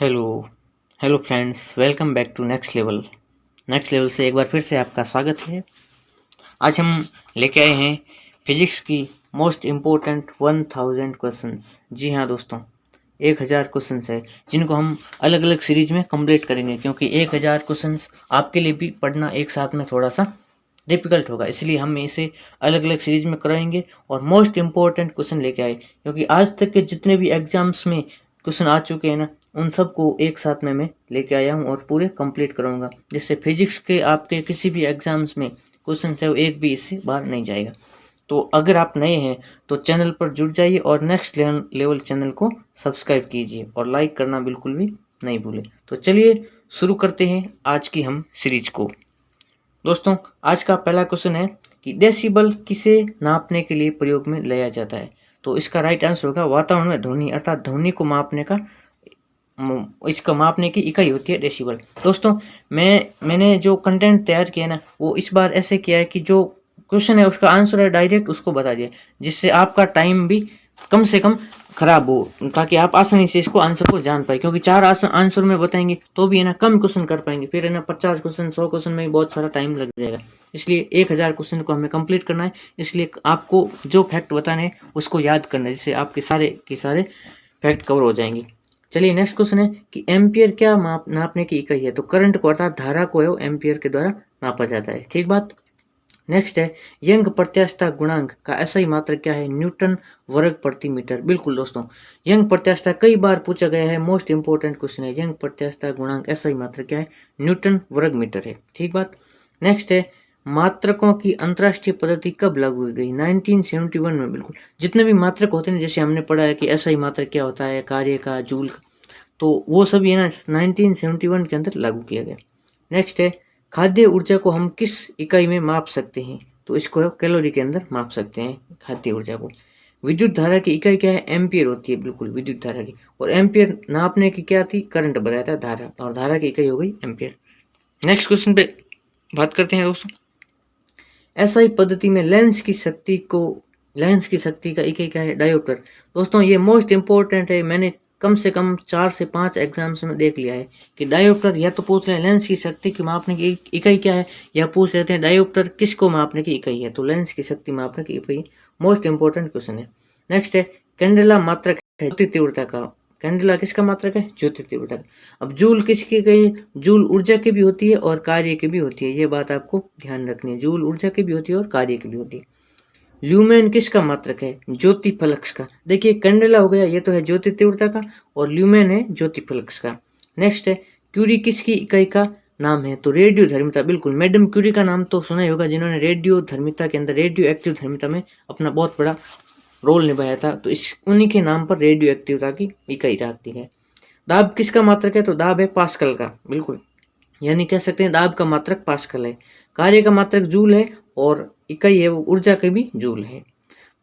Hello hello friends, welcome back to next level से एक बार फिर से आपका स्वागत है। आज हम लेके आए हैं फिजिक्स की मोस्ट इम्पोर्टेंट 1000 क्वेश्चंस। जी हाँ दोस्तों, 1000 क्वेश्चंस है जिनको हम अलग अलग सीरीज में कंप्लीट करेंगे, क्योंकि 1000 क्वेश्चंस आपके लिए भी पढ़ना एक साथ में थोड़ा सा डिफिकल्ट होगा, इसलिए हम इसे अलग अलग सीरीज में कराएंगे और मोस्ट इम्पोर्टेंट क्वेश्चन लेके आए। क्योंकि आज तक के जितने भी एग्जाम्स में क्वेश्चन आ चुके हैं ना, उन सबको एक साथ में मैं लेके आया हूँ और पूरे कंप्लीट कराऊंगा, जिससे फिजिक्स के आपके किसी भी एग्जाम्स में क्वेश्चन है वो एक भी इससे बाहर नहीं जाएगा। तो अगर आप नए हैं तो चैनल पर जुड़ जाइए और नेक्स्ट लेवल चैनल को सब्सक्राइब कीजिए और लाइक करना बिल्कुल भी नहीं भूलें। तो चलिए शुरू करते हैं आज की हम सीरीज को। दोस्तों, आज का पहला क्वेश्चन है कि डेसिबल किसे नापने के लिए प्रयोग में लिया जाता है। तो इसका राइट आंसर होगा वातावरण में ध्वनि, अर्थात ध्वनि को मापने का इसका मापने की इकाई होती है डेसिबल। दोस्तों, मैंने जो कंटेंट तैयार किया ना, वो इस बार ऐसे किया है कि जो क्वेश्चन है उसका आंसर है डायरेक्ट उसको बता दिया, जिससे आपका टाइम भी कम से कम खराब हो, ताकि आप आसानी से इसको आंसर को जान पाए। क्योंकि चार आंसर में बताएंगे तो भी है ना कम क्वेश्चन कर पाएंगे, फिर है ना 50 क्वेश्चन 100 क्वेश्चन में बहुत सारा टाइम लग जाएगा। इसलिए 1000 क्वेश्चन को हमें कंप्लीट करना है, इसलिए आपको जो फैक्ट बताने हैं उसको याद करना है, जिससे आपके सारे के सारे फैक्ट कवर हो जाएंगे। चलिए नेक्स्ट क्वेश्चन है कि एम्पियर क्या नापने की इकाई है। तो करंट को अर्थात धारा को है वो एम्पियर के द्वारा नापा जाता है। ठीक बात। नेक्स्ट है यंग प्रत्यास्थता गुणांक का एसआई मात्रक क्या है। न्यूटन वर्ग प्रति मीटर। बिल्कुल दोस्तों, यंग प्रत्यास्थता कई बार पूछा गया है, मोस्ट इंपोर्टेंट क्वेश्चन है। यंग प्रत्यास्थता गुणांक एसआई मात्रक क्या है। न्यूटन वर्ग मीटर है। ठीक बात। नेक्स्ट है मात्रकों की अंतरराष्ट्रीय पद्धति कब लागू की गई। 1971 में। बिल्कुल, जितने भी मात्रक होते हैं, जैसे हमने पढ़ा है कि एसआई मात्रक क्या होता है, कार्य का, जूल का, तो वो सभी है ना 1971 के अंदर लागू किया गया। नेक्स्ट है खाद्य ऊर्जा को हम किस इकाई में माप सकते हैं। तो इसको कैलोरी के अंदर माप सकते हैं खाद्य ऊर्जा को। विद्युत धारा की इकाई क्या है। एम्पियर होती है। बिल्कुल, विद्युत धारा की। और एम्पियर नापने की क्या थी, करंट बताया था, धारा, और धारा की इकाई हो गई एम्पियर। नेक्स्ट क्वेश्चन पे बात करते हैं दोस्तों। एसआई पद्धति में लेंस की शक्ति का इकाई क्या है। डायोप्टर। दोस्तों, ये मोस्ट इंपोर्टेंट है, मैंने कम से कम 4 से 5 एग्जाम्स में देख लिया है कि डायोप्टर या तो पूछ रहे हैं लेंस की शक्ति की मापने की इकाई क्या है, या पूछ रहे थे डायोप्टर किसको मापने की इकाई है। तो लेंस की शक्ति मापने की इकाई मोस्ट इंपोर्टेंट क्वेश्चन है। नेक्स्ट है कैंडेला मात्रक है ज्योति तीव्रता का। कैंडेला किसका मात्रक है। ज्योति तीव्रता का। अब जूल किसकी इकाई है। जूल ऊर्जा की भी होती है और कार्य की भी होती है, ये बात आपको ध्यान रखनी है। जूल ऊर्जा की भी होती है और कार्य की भी होती है। ल्यूमेन किसका मात्रक है। ज्योति फलक्स का। देखिए, कैंडेला हो गया, ये तो है ज्योति तीव्रता का, और ल्यूमेन है ज्योति फलक्स का। नेक्स्ट है क्यूरी किसकी इकाई का नाम है। तो रेडियो धर्मिता। बिल्कुल, मैडम क्यूरी का नाम तो सुना ही होगा, जिन्होंने रेडियो धर्मिता के अंदर, रेडियो एक्टिव धर्मिता में अपना बहुत बड़ा रोल निभाया था। तो इस उन्हीं के नाम पर रेडियो एक्टिविता की इकाई रहती है। दाब किसका मात्रक है। तो दाब है पास्कल का। बिल्कुल, यानी कह सकते हैं दाब का मात्रक पास्कल है। कार्य का मात्रक जूल है और इकाई है वो ऊर्जा की भी जूल है।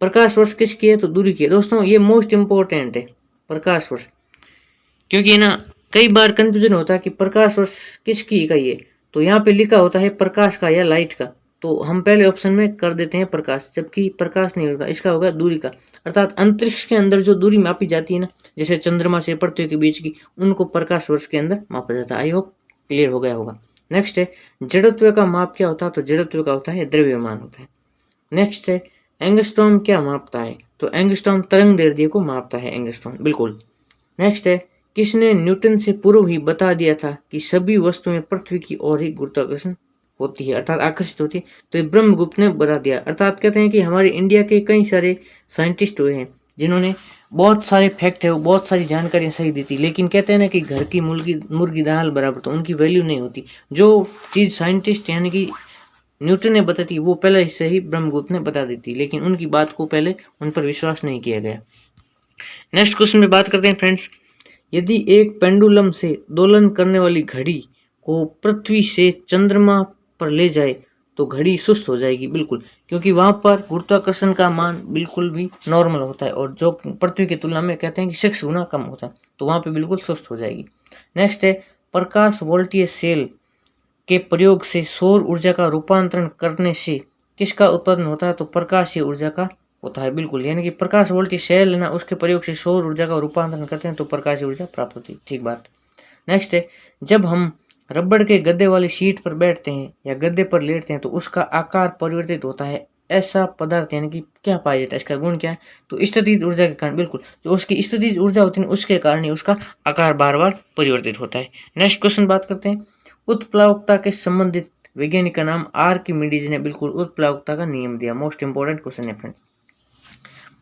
प्रकाश वर्ष किसकी है। तो दूरी की है। दोस्तों, ये मोस्ट इंपोर्टेंट है प्रकाश वर्ष, क्योंकि ना कई बार कंफ्यूजन होता है कि प्रकाश वर्ष किसकी इकाई है। तो यहाँ पे लिखा होता है प्रकाश का या लाइट का, तो हम पहले ऑप्शन में कर देते हैं प्रकाश, जबकि प्रकाश नहीं होगा, इसका होगा दूरी का। अर्थात अंतरिक्ष के अंदर जो दूरी मापी जाती है ना, जैसे चंद्रमा से पृथ्वी के बीच की, उनको प्रकाश वर्ष के अंदर मापा जाता है। आई होप क्लियर हो गया होगा। नेक्स्ट है जड़त्व का माप क्या होता है। तो जड़त्व का होता है द्रव्यमान होता है। नेक्स्ट है एंगस्ट्रॉम क्या मापता है। तो एंगस्ट्रॉम तरंग दैर्ध्य को मापता है एंगस्ट्रॉम। बिल्कुल। नेक्स्ट है किसने न्यूटन से पूर्व ही बता दिया था कि सभी वस्तुएं पृथ्वी की ओर ही गुरुत्वाकर्षण होती है, अर्थात आकर्षित होती है। तो ये ब्रह्मगुप्त ने बता दिया। अर्थात कहते हैं कि हमारे इंडिया के कई सारे साइंटिस्ट हुए हैं जिन्होंने बहुत सारे फैक्ट है, बहुत सारी जानकारियां सही दी थी, लेकिन कहते हैं ना कि घर की मुर्गी दाल बराबर, तो उनकी वैल्यू नहीं होती। जो चीज़ साइंटिस्ट यानी कि न्यूटन ने बताई वो पहले से ही ब्रह्मगुप्त ने बता दी थी, लेकिन उनकी बात को पहले उन पर विश्वास नहीं किया गया। नेक्स्ट क्वेश्चन में बात करते हैं फ्रेंड्स। यदि एक पेंडुलम से दोलन करने वाली घड़ी को पृथ्वी से चंद्रमा पर ले जाए तो घड़ी सुस्त हो जाएगी। बिल्कुल, क्योंकि वहां पर गुरुत्वाकर्षण का मान बिल्कुल भी नॉर्मल होता है, और जो पृथ्वी की तुलना में कहते हैं कि 6 गुना कम होता है, तो वहां पे बिल्कुल सुस्त हो जाएगी। नेक्स्ट है प्रकाश वोल्टीय सेल के प्रयोग से सौर ऊर्जा का रूपांतरण करने से किसका उत्पादन होता है। तो प्रकाशीय ऊर्जा का होता है। बिल्कुल, यानी कि प्रकाश वोल्टीय सेल है ना, उसके प्रयोग से सौर ऊर्जा का रूपांतरण करते हैं तो प्रकाशीय ऊर्जा प्राप्त होती है। ठीक बात। नेक्स्ट है, जब हम रबड़ के गद्दे वाली शीट पर बैठते हैं या गद्दे पर लेटते हैं तो उसका आकार परिवर्तित होता है। ऐसा पदार्थ यानी कि क्या पाया जाता है, इसका गुण क्या है, तो स्थितिज ऊर्जा के कारण। बिल्कुल, जो उसकी स्थितिज ऊर्जा होती है उसके कारण ही उसका आकार बार बार परिवर्तित होता है। नेक्स्ट क्वेश्चन बात करते हैं, उत्प्लावकता के संबंधित वैज्ञानिक का नाम आर्किमिडीज ने बिल्कुल उत्प्लावकता का नियम दिया। मोस्ट इंपोर्टेंट क्वेश्चन है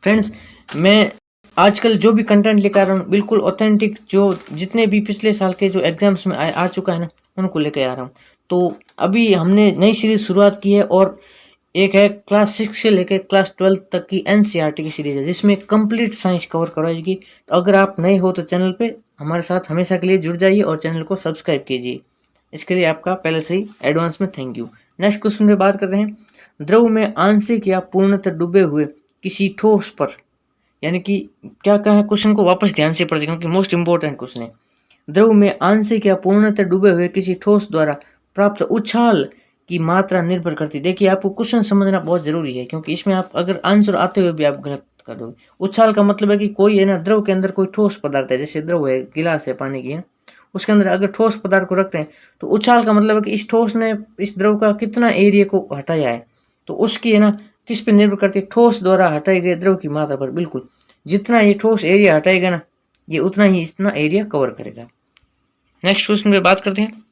फ्रेंड्स। मैं आजकल जो भी कंटेंट लेकर आ रहा हूँ बिल्कुल ऑथेंटिक, जो जितने भी पिछले साल के जो एग्जाम्स में आ चुका है ना, उनको लेकर आ रहा हूँ। तो अभी हमने नई सीरीज शुरुआत की है और एक है क्लास 6 से लेकर क्लास 12 तक की एनसीईआरटी की सीरीज है, जिसमें कंप्लीट साइंस कवर कराएगी। तो अगर आप नए हो तो चैनल पे हमारे साथ हमेशा के लिए जुड़ जाइए और चैनल को सब्सक्राइब कीजिए। इसके लिए आपका पहले से ही एडवांस में थैंक यू। नेक्स्ट क्वेश्चन पे बात करते हैं, द्रव में आंशिक या पूर्णतः डूबे हुए किसी ठोस पर, यानी कि क्या है, क्वेश्चन को वापस ध्यान से पढ़िए क्योंकि मोस्ट इंपोर्टेंट क्वेश्चन है। द्रव में आंशिक या पूर्णतः डूबे हुए किसी ठोस द्वारा प्राप्त उछाल की मात्रा निर्भर करती है। देखिए, आपको क्वेश्चन समझना बहुत जरूरी है क्योंकि इसमें आप अगर आंसर आते हुए भी आप गलत कर दोगे। उछाल का मतलब है कि कोई है ना, द्रव के अंदर कोई ठोस पदार्थ है, जैसे द्रव है, गिलास है पानी की है, उसके अंदर अगर ठोस पदार्थ को रखते हैं तो उछाल का मतलब है कि इस ठोस ने इस द्रव का कितना एरिया को हटाया है। तो उसकी है ना किस पे निर्भर करती है, ठोस द्वारा हटाए गए द्रव की मात्रा पर। बिल्कुल, जितना ये ठोस एरिया हटाएगा ना, ये उतना ही इतना एरिया कवर करेगा। नेक्स्ट क्वेश्चन पे बात करते हैं,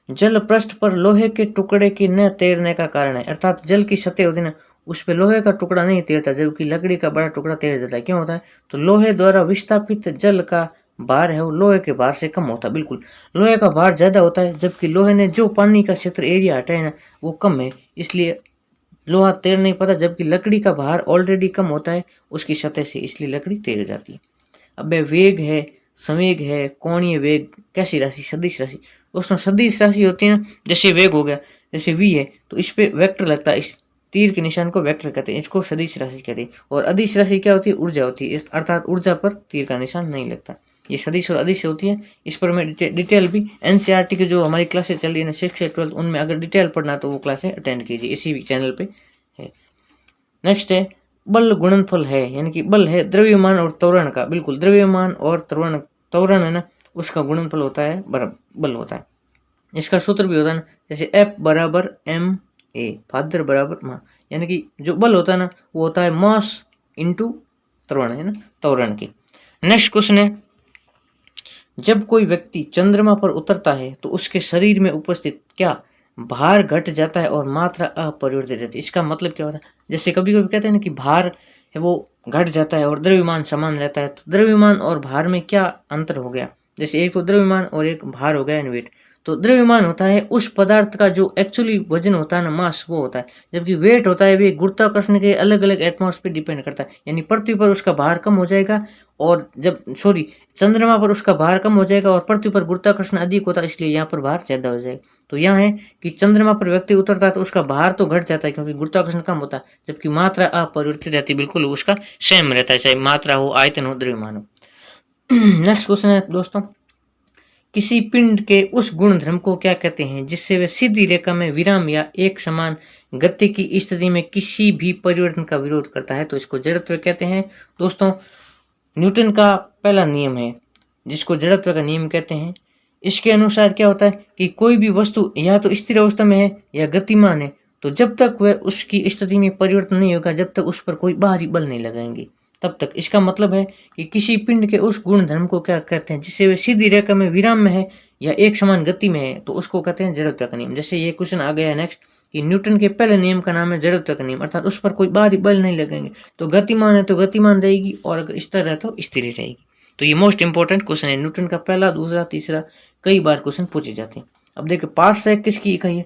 जल पृष्ठ पर लोहे के टुकड़े के न तैरने का कारण है, अर्थात जल की सतह होती है ना, उस पर लोहे का टुकड़ा नहीं तैरता जबकि लकड़ी का बड़ा टुकड़ा तैर जाता है। क्यों होता है, तो लोहे द्वारा विस्थापित जल का भार है वो लोहे के भार से कम होता है। बिल्कुल, लोहे का भार ज्यादा होता है जबकि लोहे ने जो पानी का क्षेत्र एरिया हटाया ना वो कम है, इसलिए लोहा तैर नहीं पाता। जबकि लकड़ी का भार ऑलरेडी कम होता है उसकी सतह से, इसलिए लकड़ी तैर जाती है। अब वेग है, संवेग है, कोणीय वेग, कैसी राशि, सदिश राशि। दोस्तों, सदिश राशि होती है ना, जैसे वेग हो गया, जैसे v है तो इस पे वेक्टर लगता है, इस तीर के निशान को वेक्टर कहते हैं, इसको सदिश राशि कहते हैं। और अदिश राशि क्या होती है, ऊर्जा होती है, अर्थात ऊर्जा पर तीर का निशान नहीं लगता। ये सदिश और अदिश होती है। इस पर मैं डिटेल भी एनसीईआरटी की जो हमारी क्लासेस चल रही है ना 6 से 12, उनमें अगर डिटेल पढ़ना तो वो क्लासें अटेंड कीजिए, इसी भी चैनल पे है। नेक्स्ट है, बल गुणनफल है, यानी कि बल है द्रव्यमान और त्वरण का। बिल्कुल, द्रव्यमान और त्वरण है ना, उसका गुणनफल होता है बल होता है। इसका सूत्र भी होता है ना, जैसे F बराबर ma, फादर बराबर मा, यानी कि जो बल होता है ना वो होता है मास इंटू त्वरण, है ना, त्वरण की। नेक्स्ट क्वेश्चन है, जब कोई व्यक्ति चंद्रमा पर उतरता है तो उसके शरीर में उपस्थित क्या भार घट जाता है और मात्रा अपरिवर्तित रहती है। इसका मतलब क्या होता है, जैसे कभी कभी कहते हैं ना कि भार है वो घट जाता है और द्रव्यमान समान रहता है। तो द्रव्यमान और भार में क्या अंतर हो गया, जैसे एक तो द्रव्यमान और एक भार हो गया वेट। तो द्रव्यमान होता है उस पदार्थ का जो एक्चुअली वजन होता है ना, मास, वो होता है। जबकि वेट होता है वे गुरुत्वाकर्षण के अलग अलग एटमॉस पे डिपेंड करता है, यानी पृथ्वी पर उसका भार कम हो जाएगा और चंद्रमा पर उसका भार कम हो जाएगा और पृथ्वी पर गुरुत्वाकर्षण अधिक होता है, इसलिए यहाँ पर भार ज्यादा हो जाएगा। तो यहाँ है कि चंद्रमा पर व्यक्ति उतरता है तो उसका भार तो घट जाता है क्योंकि गुरुत्वाकर्षण कम होता है, जबकि मात्रा अपरिवर्तित रहती है, बिल्कुल उसका सेम रहता है, चाहे मात्रा हो, आयतन हो, द्रव्यमान हो। नेक्स्ट क्वेश्चन है दोस्तों, किसी पिंड के उस गुण धर्म को क्या कहते हैं जिससे वह सीधी रेखा में विराम या एक समान गति की स्थिति में किसी भी परिवर्तन का विरोध करता है, तो इसको जड़त्व कहते हैं। दोस्तों, न्यूटन का पहला नियम है जिसको जड़त्व का नियम कहते हैं। इसके अनुसार क्या होता है कि कोई भी वस्तु या तो स्थिर अवस्था में है या गतिमान है, तो जब तक वह उसकी स्थिति में परिवर्तन नहीं होगा, जब तक उस पर कोई बाहरी बल नहीं लगाएंगे तब तक। इसका मतलब है कि किसी पिंड के उस गुण धर्म को क्या कहते हैं जिससे वह सीधी रेखा में विराम में है या एक समान गति में है, तो उसको कहते हैं जड़त्व का नियम। जैसे ये क्वेश्चन आ गया है नेक्स्ट कि न्यूटन के पहले नियम का नाम है जड़त्व का नियम, अर्थात उस पर कोई बाहरी बल नहीं लगेंगे, तो गतिमान है तो गतिमान रहेगी और अगर स्थिर है तो स्थिर रहेगी। तो ये मोस्ट इंपोर्टेंट क्वेश्चन है, न्यूटन का पहला, दूसरा, तीसरा, कई बार क्वेश्चन पूछे जाते हैं। अब देखिए, पारसेक किसकी इकाई है,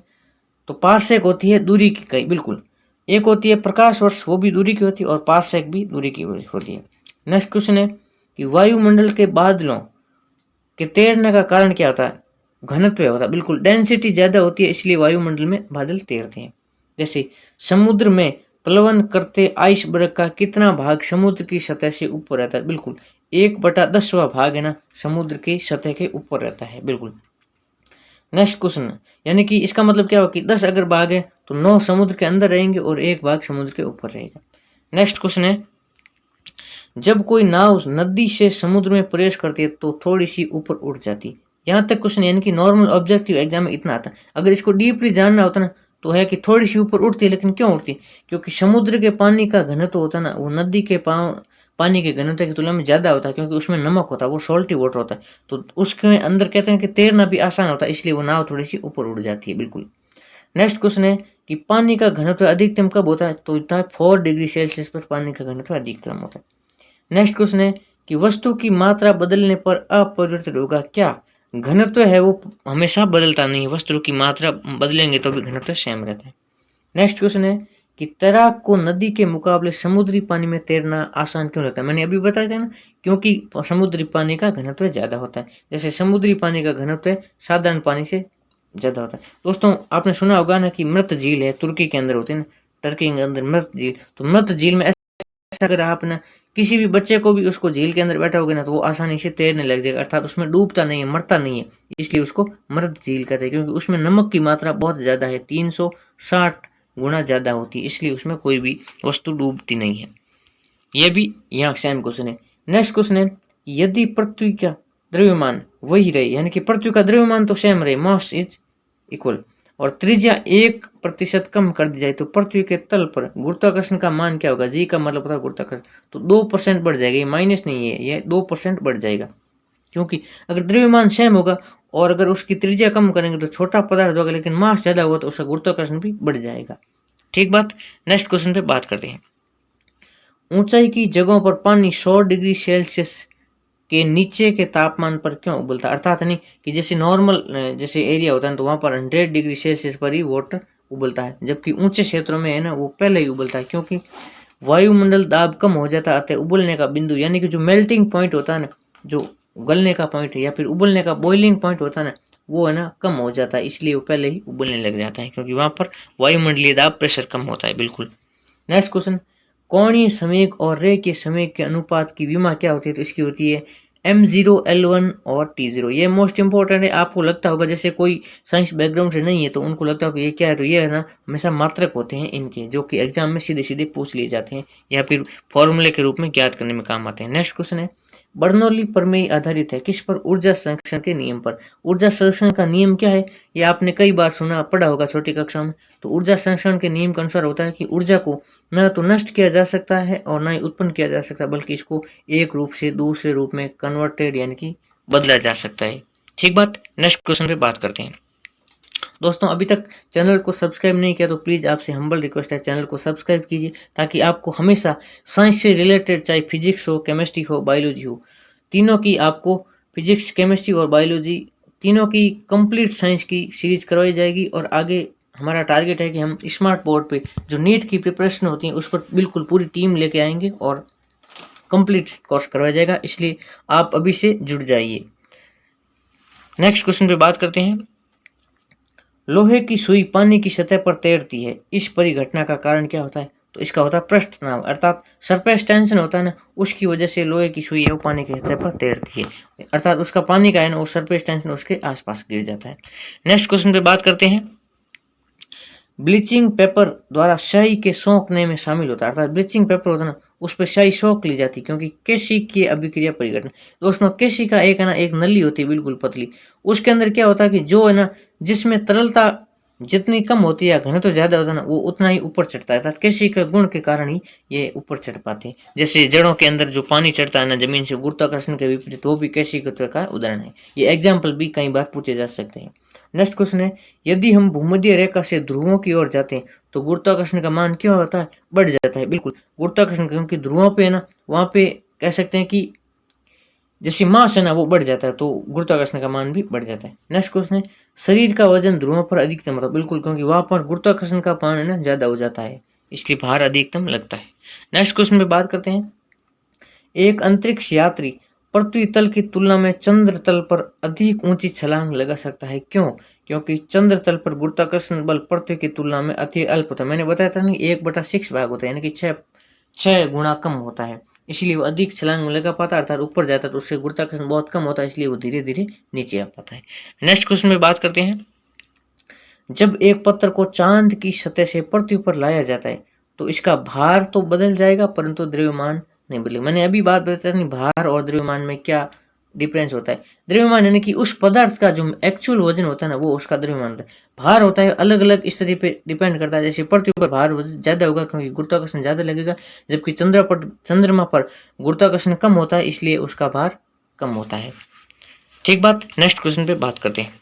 तो पारसेक होती है दूरी की इकाई। बिल्कुल, एक होती है प्रकाश वर्ष, वो भी दूरी की होती है, और पारसेक भी दूरी की होती है। नेक्स्ट क्वेश्चन है कि वायुमंडल के बादलों के तैरने का कारण क्या होता है, घनत्व होता है। बिल्कुल, डेंसिटी ज्यादा होती है इसलिए वायुमंडल में बादल तैरते हैं। जैसे समुद्र में प्लवन करते आइसबर्ग का कितना भाग समुद्र की सतह से ऊपर रहता है, बिल्कुल 1/10वां भाग है ना समुद्र की सतह के ऊपर रहता है। बिल्कुल। नेक्स्ट क्वेश्चन, यानी कि इसका मतलब क्या होगा कि 10 अगर भाग है तो 9 समुद्र के अंदर रहेंगे और 1 भाग समुद्र के ऊपर रहेगा। नेक्स्ट क्वेश्चन है, जब कोई नाव नदी से समुद्र में प्रवेश करती है तो थोड़ी सी ऊपर उठ जाती। यहाँ तक क्वेश्चन यानी कि नॉर्मल ऑब्जेक्टिव एग्जाम में इतना आता है। अगर इसको डीपली जानना होता ना तो है कि थोड़ी सी ऊपर उठती है, लेकिन क्यों उठती? क्योंकि समुद्र के पानी का घनत्व होता है ना, वो नदी के पानी के घनत्व की तुलना में ज्यादा होता है, क्योंकि उसमें नमक होता है, वो सॉल्टी वाटर होता है, तो उसके अंदर कहते हैं कि तैरना भी आसान होता है, इसलिए वो नाव थोड़ी सी ऊपर उड़ जाती है। बिल्कुल। नेक्स्ट क्वेश्चन है कि पानी का घनत्व अधिकतम कब होता है? तो होता है 4 डिग्री सेल्सियस पर पानी का घनत्व अधिकतम होता है। नेक्स्ट क्वेश्चन है कि वस्तु की मात्रा बदलने पर अपरिवर्तित होगा क्या? घनत्व है वो हमेशा बदलता नहीं है, वस्तु की मात्रा बदलेंगे तो भी घनत्व सेम रहता है। नेक्स्ट क्वेश्चन है कि तैराक को नदी के मुकाबले समुद्री पानी में तैरना आसान क्यों लगता है? मैंने अभी बताया था ना, क्योंकि समुद्री पानी का घनत्व ज्यादा होता है। जैसे समुद्री पानी का घनत्व साधारण पानी से ज्यादा होता है। दोस्तों आपने सुना होगा ना कि मृत झील है, तुर्की के अंदर होती है ना, टर्की के अंदर मृत झील। तो मृत झील में ऐसा अगर आप ना किसी भी बच्चे को भी उसको झील के अंदर बैठा होगा ना तो वो आसानी से तैरने लग जाएगा, अर्थात उसमें डूबता नहीं है, मरता नहीं है, इसलिए उसको मृत झील कहते हैं। क्योंकि उसमें नमक की मात्रा बहुत ज्यादा है, 360 गुना ज्यादा होती है, इसलिए उसमें कोई भी वस्तु डूबती नहीं है। यह भी यहाँ सेम क्वेश्चन है। नेक्स्ट क्वेश्चन है यदि पृथ्वी का द्रव्यमान वही रहे, यानी कि पृथ्वी का द्रव्यमान तो सेम रहे, मास इज इक्वल, और त्रिज्या 1% कम कर दी जाए तो पृथ्वी के तल पर गुरुत्वाकर्षण का मान क्या होगा? जी का मतलब होता है गुरुत्वाकर्षण, तो 2% बढ़ जाएगा, ये माइनस नहीं है, ये 2% बढ़ जाएगा। क्योंकि अगर द्रव्यमान सेम होगा और अगर उसकी त्रिज्या कम करेंगे तो छोटा पदार्थ होगा, लेकिन मास ज्यादा होगा तो उसका गुरुत्वाकर्षण भी बढ़ जाएगा। ठीक बात। नेक्स्ट क्वेश्चन पे बात करते हैं। ऊंचाई की जगहों पर पानी 100 डिग्री सेल्सियस के नीचे के तापमान पर क्यों उबलता है? अर्थात नहीं कि जैसे नॉर्मल जैसे एरिया होता है तो वहां पर 100 डिग्री सेल्सियस पर ही वाटर उबलता है, जबकि ऊंचे क्षेत्रों में है ना वो पहले ही उबलता है, क्योंकि वायुमंडल दाब कम हो जाता है, उबलने का बिंदु यानी कि जो मेल्टिंग पॉइंट होता है ना, जो उगलने का पॉइंट है या फिर उबलने का बॉइलिंग पॉइंट होता है ना, वो है ना कम हो जाता है, इसलिए वो पहले ही उबलने लग जाता है, क्योंकि वहां पर वायुमंडलीय दाब प्रेशर कम होता है। बिल्कुल। नेक्स्ट क्वेश्चन, कोणीय संवेग और रेखीय संवेग के अनुपात की विमा क्या होती है? तो इसकी होती है m0 l1 और t0। ये मोस्ट इंपॉर्टेंट है। आपको लगता होगा जैसे कोई साइंस बैकग्राउंड से नहीं है तो उनको लगता होगा ये क्या है, तो ये है ना हमेशा मात्रक होते हैं इनके, जो कि एग्जाम में सीधे सीधे पूछ लिए जाते हैं या फिर फॉर्मूले के रूप में ज्ञात करने में काम आते हैं। नेक्स्ट क्वेश्चन है बर्नौली प्रमेय आधारित है किस पर? ऊर्जा संरक्षण के नियम पर। ऊर्जा संरक्षण का नियम क्या है ये आपने कई बार सुना पढ़ा होगा छोटी कक्षा में। तो ऊर्जा संरक्षण के नियम के अनुसार होता है कि ऊर्जा को न तो नष्ट किया जा सकता है और न ही उत्पन्न किया जा सकता, बल्कि इसको एक रूप से दूसरे रूप में कन्वर्टेड यानी कि बदला जा सकता है। ठीक बात। नेक्स्ट क्वेश्चन पे बात करते हैं। दोस्तों अभी तक चैनल को सब्सक्राइब नहीं किया तो प्लीज़ आपसे हम्बल रिक्वेस्ट है, चैनल को सब्सक्राइब कीजिए ताकि आपको हमेशा साइंस से रिलेटेड, चाहे फिजिक्स हो, केमिस्ट्री हो, बायोलॉजी हो, तीनों की आपको फिजिक्स, केमिस्ट्री और बायोलॉजी तीनों की कंप्लीट साइंस की सीरीज करवाई जाएगी। और आगे हमारा टारगेट है कि हम स्मार्ट बोर्ड पे जो नीट की प्रिपरेशन होती है उस पर बिल्कुल पूरी टीम लेके आएंगे और कंप्लीट कोर्स करवाया जाएगा, इसलिए आप अभी से जुड़ जाइए। नेक्स्ट क्वेश्चन पे बात करते हैं। लोहे की सुई पानी की सतह पर तैरती है, इस परिघटना का कारण क्या होता है? तो इसका होता है पृष्ठ तनाव, अर्थात सरफेस टेंशन होता है ना, उसकी वजह से लोहे की सुई है वो पानी की सतह पर तैरती है, अर्थात उसका पानी का है ना वो सरफेस टेंशन उसके आसपास गिर जाता है। नेक्स्ट क्वेश्चन पे बात करते हैं। ब्लीचिंग पेपर द्वारा स्याही के सोखने में शामिल होता है, अर्थात ब्लीचिंग पेपर होता है ना उस पर स्याही सोख ली जाती है, क्योंकि केशी की अभिक्रिया परिघटना। दोस्तों केशी का एक है ना एक नली होती है बिल्कुल पतली, उसके अंदर क्या होता है कि जो है ना जिसमें तरलता जितनी कम होती है घनत्व तो ज्यादा होता है ना वो उतना ही ऊपर चढ़ता है, अर्थात केशी के गुण के कारण ही ये ऊपर चढ़ पाते हैं। जैसे जड़ों के अंदर जो पानी चढ़ता है ना जमीन से गुरुत्वाकर्षण के विपरीत, वो भी केशी का उदाहरण है। ये एग्जाम्पल भी कई बार पूछे जा सकते हैं। नेक्स्ट क्वेश्चन है यदि हम भूमध्य रेखा से ध्रुवों की ओर जाते हैं तो गुरुत्वाकर्षण का मान क्या होता है? बढ़ जाता है। बिल्कुल गुरुत्वाकर्षण, क्योंकि ध्रुवों पे है ना वहां पे कह सकते हैं कि जैसे मास है ना वो बढ़ जाता है तो गुरुत्वाकर्षण का मान भी बढ़ जाता है। नेक्स्ट क्वेश्चन है शरीर का वजन ध्रुवों पर अधिकतम होता है। बिल्कुल, क्योंकि वहां पर गुरुत्वाकर्षण का मान है ना ज्यादा हो जाता है, इसलिए भार अधिकतम लगता है। नेक्स्ट क्वेश्चन पे बात करते हैं। एक अंतरिक्ष यात्री पृथ्वी तल की तुलना में चंद्र तल पर अधिक ऊंची छलांग लगा सकता है, क्यों? क्योंकि चंद्र तल पर गुरुत्वाकर्षण बल पृथ्वी की तुलना में अति अल्प होता है। मैंने बताया था ना 1/6 भाग होता है, यानी कि 6 गुना कम होता है, इसलिए वो अधिक छलांग लगा पाता है, अर्थात ऊपर जाता है तो उससे गुरुत्वाकर्षण बहुत कम होता है, इसलिए वो धीरे धीरे नीचे आ पाता है। नेक्स्ट क्वेश्चन में बात करते हैं। जब एक पत्थर को चांद की सतह से पृथ्वी पर लाया जाता है तो इसका भार तो बदल जाएगा परंतु द्रव्यमान नहीं बदलेगा। मैंने अभी बात बताई नहीं भार और द्रव्यमान में क्या डिफरेंस होता है। द्रव्यमान यानी कि उस पदार्थ का जो एक्चुअल वजन होता है ना, वो उसका द्रव्यमान होता है। भार होता है अलग अलग स्थिति पे डिपेंड करता है। जैसे पृथ्वी पर भार ज्यादा होगा क्योंकि गुरुत्वाकर्षण ज्यादा लगेगा, जबकि चंद्रमा पर गुरुत्वाकर्षण कम होता है, इसलिए उसका भार कम होता है। ठीक बात। नेक्स्ट क्वेश्चन पे बात करते हैं।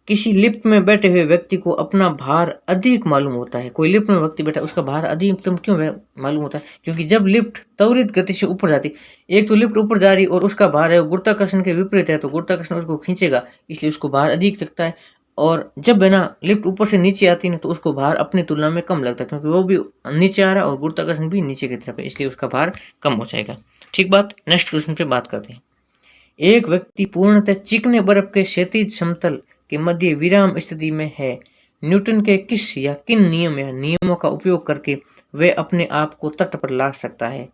किसी लिफ्ट में बैठे हुए व्यक्ति को अपना भार अधिक मालूम होता है। कोई लिफ्ट में व्यक्ति बैठा, उसका भार अधिकतम क्यों मालूम होता है? क्योंकि जब लिफ्ट त्वरित गति से ऊपर जाती, एक तो लिफ्ट ऊपर जा रही और उसका भार है गुरुत्वाकर्षण के विपरीत है, तो गुरुत्वाकर्षण उसको खींचेगा, इसलिए उसको भार अधिक लगता है। और जब है ना लिफ्ट ऊपर से नीचे आती है तो उसको भार अपनी तुलना में कम लगता है, क्योंकि वो भी नीचे आ रहा है और गुरुत्वाकर्षण भी नीचे की तरफ है, इसलिए उसका भार कम हो जाएगा। ठीक बात। नेक्स्ट क्वेश्चन पे बात करते हैं। एक व्यक्ति पूर्णतः चिकने बर्फ के क्षैतिज समतल के मध्य विराम स्थिति में है। न्यूटन के किस या किन नियमों का उपयोग करके वे अपने आप को तट पर ला सकता है?